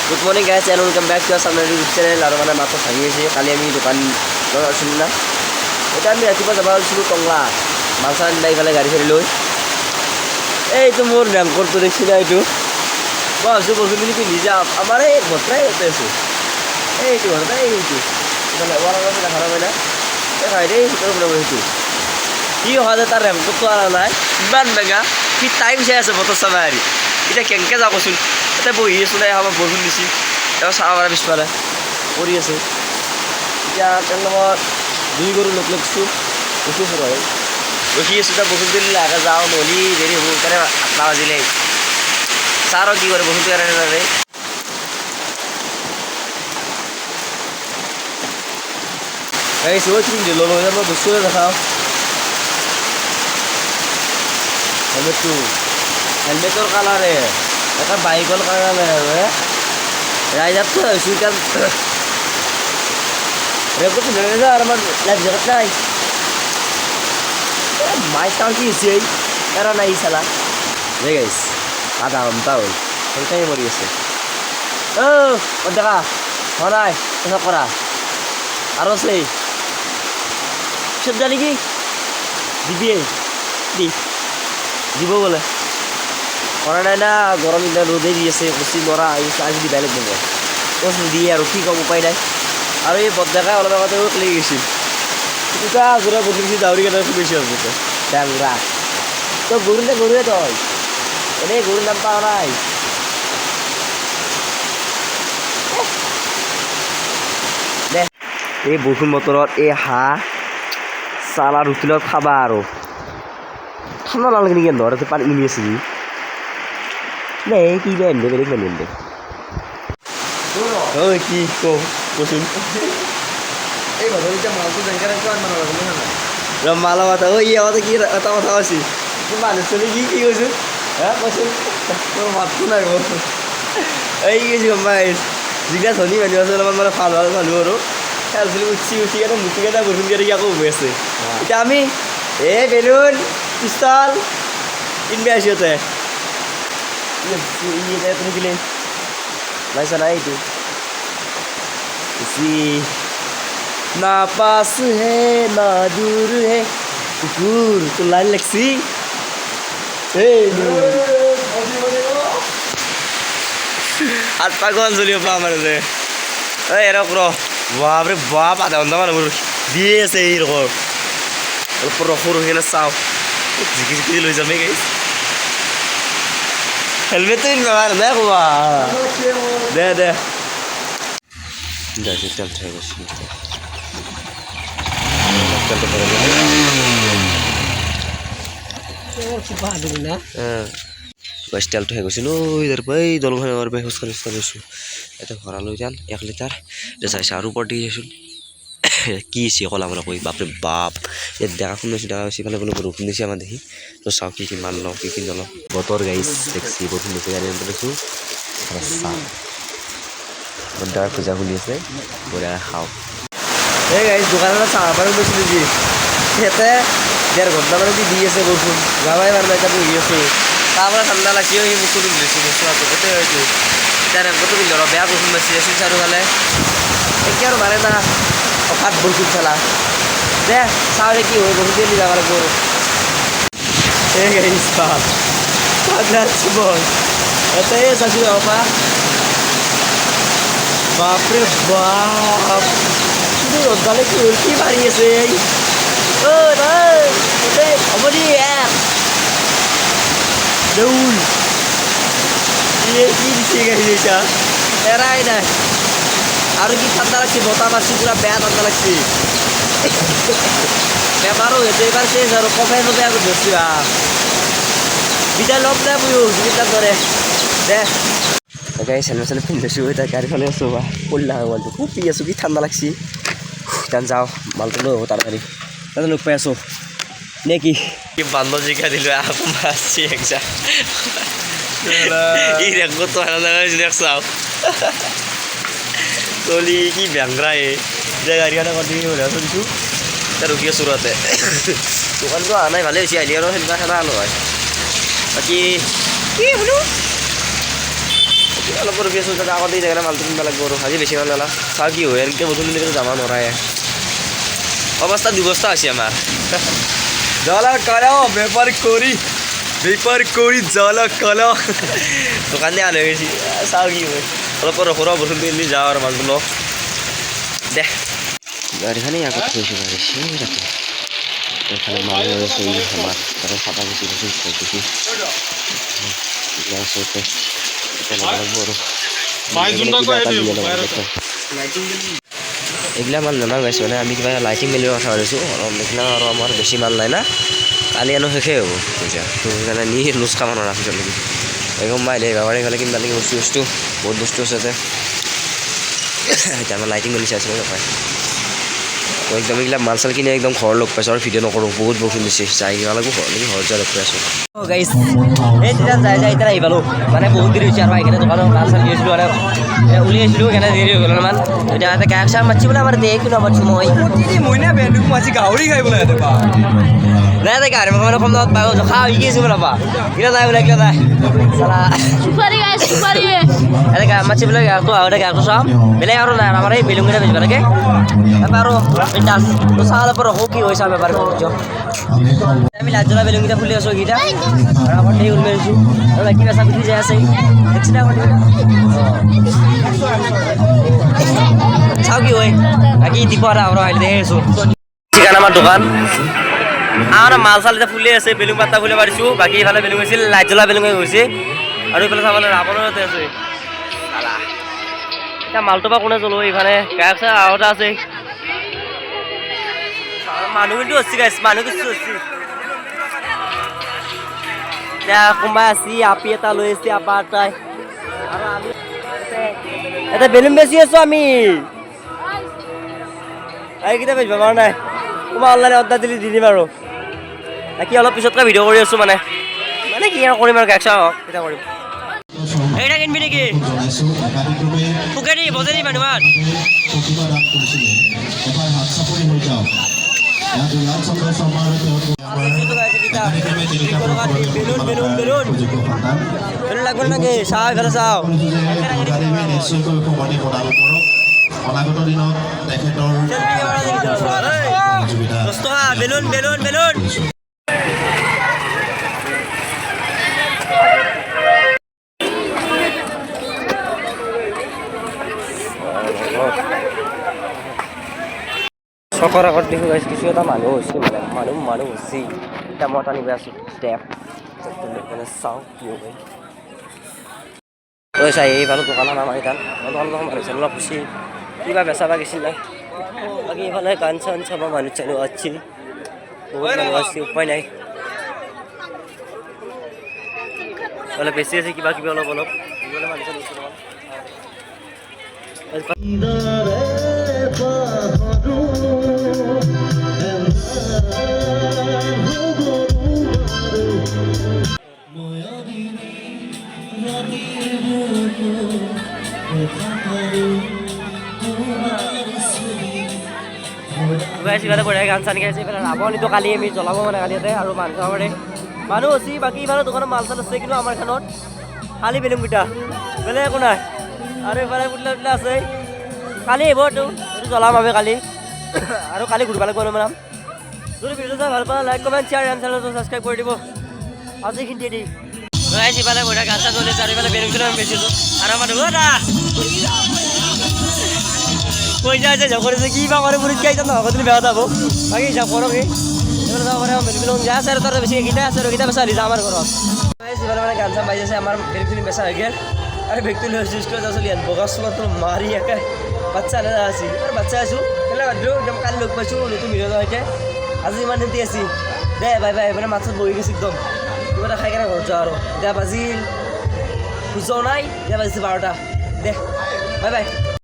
Good morning guys and welcome back to our সামনে YouTube channel. আৰু মানে মাত্ৰ ভাঙি আছে কালি আমি দোকান আছিল না, এতিয়া আমি ৰাতিপুৱা যাব ওলাইছিলোঁ টংলা মাল চাল আনিবা ইফালে গাড়ী চাড়ী লৈ। এইটো মোৰ ৰেংকৰটো দেখিছি না, এইটো মই ভাবিছোঁ বস্তুখিনি পিন্ধি যাওঁ। আমাৰ এই ঘৰতে ইয়াতে আছোঁ, এইটো ঘৰতে এইটো ইফালে ৱালৰ দেখা নাপায় না, এই ভাই দেই ভিতৰত বনাব সেইটো কি অহা যায় তাৰ ৰেংকৰটো অনা নাই, ইমান বেগা সি টাইম চাই আছে বতৰ চাব আহি। এতিয়া কেনেকৈ যাওঁ কচোন, এতিয়া বহি আছোঁ নাই আমাৰ বৰষুণ দিছি, তেওঁ চাব পাৰে পিছফালে কৰি আছে। এতিয়া তেওঁৰ লগত দুই গৰু লগ লাগিছোঁ ৰখি আছোঁ বাৰু, ৰখি আছোঁ। এতিয়া বৰষুণ দিলে লাহে যাওঁ, নহ'লে দেৰি হ'ব। সেইকাৰণে 8টা বাজিলে চাহ আৰু কি কৰে বৰষুণটো কাৰণে নাযায়। গাইছ ঐ তুমি দিলোঁ মই বস্তু দেখাওঁ। হেলমেটটো হেলমেটৰ কালাৰে এটা বাইকৰ কালাৰে আৰু ৰাইডাৰটো হৈছোঁ। এতিয়া ৰেংকটো পিন্ধি যাওঁ আৰু আমাৰ লাইফ জেকেট নাই। মাইক টাউন কি হৈছে এৰা নাই চালা যে গাইছ আধা ঘণ্টা হ'ল সোনকালে মৰি আছে। দেখা হোৱা নাই কথা কৰা আৰু আছে পিছত যা নেকি দিবিয়ে দিব বোলে কৰা নাই না। গৰম দিনা ৰ'দেই দি আছে, কচি মৰা আজি দিবাই লাগিব কচ নিদিয়ে আৰু কি ক'ম, উপায় নাই। আৰু এই বদ্দাকাই অলপ আগতে লেগি গৈছিল দুটা যোৰা বদলিছি দাউৰি কেনে বেছি হৈছে ডাঙৰা। তই গৰুতে গৰুৱে তই এনেই গৰুৰ নাম পাৱ নাই। দে এই বৰষুণ বতৰত এই হাঁহ চালা ৰুটিৰ লগত খাবা আৰু ঠাণ্ডা নালাগে নেকি ধৰ পানী মিলি আছে যি দে কি দে এনে বেলেগ মানুহ দে ঐ কি কচোন এই ভাবি এতিয়া মালটো যেনেকৈ কিমান মানুহ লাগিব নহয় মালা মাথা ঐ ইয়াতে কি এটা কথা আছে মানুহ চলি কি কৈছোঁ হা কচোন তোৰ মাতটো নাই মোৰ এই কি কৈছোঁ গম পাই যিগিলা ধনী মানুহ আছে অলপমান মানে ভাল ভাল মানুহ আৰু খেল চেলি উঠি কেনে মুঠি কেনে বৰষুণ কেনে আকৌ উভৈ আছে। এতিয়া আমি এই বেলুন পিষ্টল কিনবি আছোঁ ইয়াতে তুমি কিনে নাইছা নাই এইটো না পাস হে না দূর হে কুকুর তো লাইন লাগছি হাত পাগল চলিব পা মানে যে এই এরক বাপরে বাপ আধা ঘন্টা মান দিয়ে আছে এইরকম অল্প রখো রখি কেনে চাওঁ জিকি জিকি লৈ যামেই গাইছ। হেলমেটটো ব্যৱহাৰ নাই কোৱা দে দে তেল থৈ গৈছোঁ গছ তেলটো শেষ গৈছিল এই দলংখন খোজ কাঢ়ি গৈছোঁ। এতিয়া ভৰা লৈ যাম 1 লিটাৰ এতিয়া চাইছে আৰু ওপৰত দি আছোঁ কি হৈছে ক'লা মোলা কৈ বাপৰে বাপ ইয়াত দেখা শুনিছোঁ দেখা হৈছে ইফালে বোলে বৰষুণ দিছে আমাৰ দেখি তো চাওঁ কি কি মান লওঁ কি কি নলওঁ। বতৰ গাইছ দেখছি বৰষুণ দিছে গাড়ী আনি লৈছোঁ চাওঁ বৰ্ডাৰ পূজা খুলি আছে বঢ়িয়া খাওঁ। এই গাইছ দোকানত চাহ পানী লৈছিলোঁ যি সিহঁতে 1.5 ঘণ্টা মানে দি আছে বৰষুণ যাবাই পাৰা নাই। এতিয়া বহি আছোঁ তাৰপৰা ঠাণ্ডা লাগছি সেই বস্তুটো লৈছোঁ চোৱাটো গোটেই হয়তো এতিয়া ৰেংকটো পিন্ধি ধৰক বেয়া বৰষুণ মাৰিছে আছিল চাৰিওফালে একে আৰু মাৰে না অফাত বৰষুণ চালা দে চাওঁ দে কি হয় বৰষুণ দিলে যাব লাগিব আৰু এই গাইছ মই এটাই চাইছোঁ অফা বাপৰে বাপ কিন্তু ৰ'দডালে কি হ'ল কি মাৰি আছে হ'ব দি দৌল কি দিছে গাড়ী এতিয়া এৰাই নাই আৰু কি ঠাণ্ডা লাগছে বতাহ মাৰছি পুৰা বেয়া ঠাণ্ডা লাগছে বেমাৰো হৈছে এইবাৰ চেঞ্জ আৰু কফে চফে আগত ধৰছি ভা বিদায় ল'ম দে বুঢ়ী হস্পিটাল ধৰে দে গাড়ী চেনেল চেনেল পিন্ধিছোঁ এতিয়া গাড়ীখনে আছোঁ বা পল্লা হৈ গ'লটো খুব পি আছোঁ কি ঠাণ্ডা লাগছি এতিয়া যাওঁ মালটো লৈ আহোঁ তাড়াতাড়ি তাতে লগ পাই আছোঁ নে কি বান্ধৱ জিকা দিলোঁ আকৌ মাছছি একজা ই ৰেংকটো চাওঁ চলি কি বেংৰাই এতিয়া গাড়ীখনে কণ্টিনিউ হৈ চলিছোঁ এতিয়া ৰখি আছোঁ তাতে দোকানটো অহা নাই ভালেই হৈছে আহিলে আৰু সেনেকুৱা খেলা নহয় বাকী কি বোলো অলপ ৰখি আছোঁ তাতে আগতে জেগাতে মালটো কিনিব লাগিব আৰু আজি বেছি মান নালা চাওঁ কি হয় এনেকৈ গধূলিলৈকে যাব নোৱাৰে অৱস্থা দুবস্থা হৈছে আমাৰ জ্বালা কালো বেপার করি জ্বালা কালো দোকান দিয়ে আনে গেছি চাওঁ কি হয় অলপ ৰখোঁ বৰষুণ দিলি যাওঁ আৰু মালটো লওঁ দে গাড়ীখনেই আগত থৈছোঁ গাড়ী ৰাতি এখানে মাল রয়েছে আমার তারা সাদা বেশি বেশি দেখি এইগিলা মাল নানা গাইছে মানে আমি কিবা লাইটিং মেলিৰ কথা ভাবিছোঁ অলপ নিচিনা আৰু আমাৰ বেছি মাল নাই না কালি আনো শেষেই হ'ব পইচা তো সেইকাৰণে নি লুজ কাম নোৱাৰা পিছলৈকে একদম মাইলে বেপাৰী ফালে কিনিব লাগে বস্তু বহুত বস্তু আছে তাতে এতিয়া আমাৰ লাইটিং মেলি চাইছিলোঁ নাপায় একদম এইগিলা মাল চাল কিনে একদম ঘৰ লগ পাইছোঁ আৰু ভিডিঅ' নকৰোঁ বহুত বৰষুণ দিছে যাই কিবা লাগব ঘৰ লাগি ঘৰত যোৱা লগ পাই আছোঁ গাইছ এই তেতিয়া যাই এতিয়া আহি পালোঁ মানে বহুত দেৰি হৈছে আৰু আহিকেনে দোকানত মাল চাল দি আছিলোঁ মানে উলিয়াইছিলোঁ সেইকাৰণে দেৰি হৈ গ'ল অলপমান এতিয়া ইয়াতে গায়ক চায়ক মাতিছোঁ বোলে আমাৰ দেৰি কিনো মাতিছোঁ মই না বেন্দুক মাছি গাহৰি খাই বোলে ইয়াতে নাই তাই গাড়ী মানে কম দামত পাই খা শিকিছোঁ বোলে পা কিনা নাই বোলে কিনা নাই চালা ইয়াতে গায়ক মাতিছোঁ বোলে গায়কটো আহোঁতে গায়কটো চাওঁ বেলেগ আৰু নাই আমাৰ এই বেলুংকেইটা বেচিব লাগে তাৰপৰা আৰু চাওঁ অলপ ৰখোঁ কি হৈছে বেপাৰ আমি লাজ জ্বলা বেলুংকেইটা খুলি আছোঁ এইকেইটা আৰু আমাৰ দেৰি ওলাই আছোঁ আৰু বাকী বেচা বিক্ৰী যাই আছে চাওঁ কি হয় বাকী দিব আৰু আহিলে আছোঁ চিকেন আমাৰ দোকান আমাৰ মাল চাল এতিয়া ফুলি আছে বেলুং পাত্তা ফুলি পাৰিছোঁ বাকী ইফালে বেলুং আছিল লাইট জ্বলা বেলুং গৈছে আৰু ইফালে চাবলৈ ৰাৱণতে আছে এতিয়া মালটো বা কোনে জ্বলো ইফালে গায়ক চাই আহোঁতে আছে মানুহ কিন্তু আছে গাইছ মানুহ কিছু আছে এতিয়া কোনোবাই আছে আপি এটা লৈ আছে আপা এটাই আৰু আমি এটা বেলুন বেচি আছোঁ আমি এইকেইটা বেচিব পৰা নাই কোনোবা অনলাইনে অৰ্ডাৰ দিলে দি দিম আৰু বাকী অলপ পিছতকৈ ভিডিঅ' কৰি আছোঁ মানে কি আৰু কৰিম আৰু গায়ক চাওঁ তেতিয়া কৰিম এইটা কিনবি নেকি পোকে দি বজে দি মানুহমান লাগবে নাকি চাওঁ এইফালে চাওঁ অনাগত দিনত তেখেতৰ বেলুন বেলুন বেলুন চকৰ আগত দেখো গাইছ কিছু এটা মানুহ হৈছে মানে মানুহ হৈছে এতিয়া মই টানিব আছোঁ ষ্টেপ মানে চাওঁ কি হ'ব তই চাই এইফালে দোকানত আমাৰ তাত দোকান মানুহ অলপ খুচি কিবা বেচা বা গৈছিল নাই বাকী এইফালে গান চান চাব মানুহ চানুহ আছে বহুত মানুহ আছে উপায় নাই অলপ বেছি আছে কিবা কিবি অলপ অলপ মানুহ চানুহ ইফালে বঢ়িয়া গান চান গাইছে ইফালে ৰাৱণীটো কালি আমি জ্বলাব মানে কালি ইয়াতে আৰু মানুহ চাবৰে মানুহ আছে বাকী ইফালে দোকানত মাল চাল আছে কিন্তু আমাৰ খানত খালী বেলুংকেইটা বেলেগ একো নাই আৰু ইফালে পুতলা পুতলা আছে কালি আহিবতো এইটো জ্বলাম আমি কালি আৰু কালি ঘূৰিব লাগিব অলপমান যদি ভিডিঅ' চাই ভাল পালে লাইক কমেণ্ট শ্বেয়াৰ এণ্ড চেনেলটো ছাবস্ক্ৰাইব কৰি দিব আজি এইখিনিতে দি ইফালে বঢ়িয়া গান চান চলিছে আৰু ইফালে বেলুং চেলুং বেচিছোঁ আৰু মানুহ পইচা আছে জব কৰিছে কি বা কৰে পুলিচ গাইছে নহ'ব তুমি বেয়া যাব বাকী হিচাপ কৰক এইফালে যাব পাৰে বেলুং যা আছে আৰু তাৰ বেছি এইকেইটা আছে আৰু এইকেইটা বেচা দিছে আমাৰ ঘৰত যিফালে মানে গান চান বাজি আছে আমাৰ বেলুং বেচা হৈ গ'ল আৰু বেগটো লৈ আহিছোঁ স্কুলত আছোঁ ইয়াত বগা চোলাটো মাৰি একে বাচ্চা এটা আছিল আৰু বাচ্চা আছোঁ কেলে বাদ্ৰো একদম কালি লগ পাইছোঁ নতুন ভিডিঅ'ৰ সৈতে আজি ইমান দিনটি আছি দে বাই বাই মানে মাছত বহি গৈছে একদম কিবা এটা খাই কেনে ঘৰত যাওঁ আৰু এতিয়া বাজিল বুজাও নাই এতিয়া বাজিছে 12টা দে বাই বাই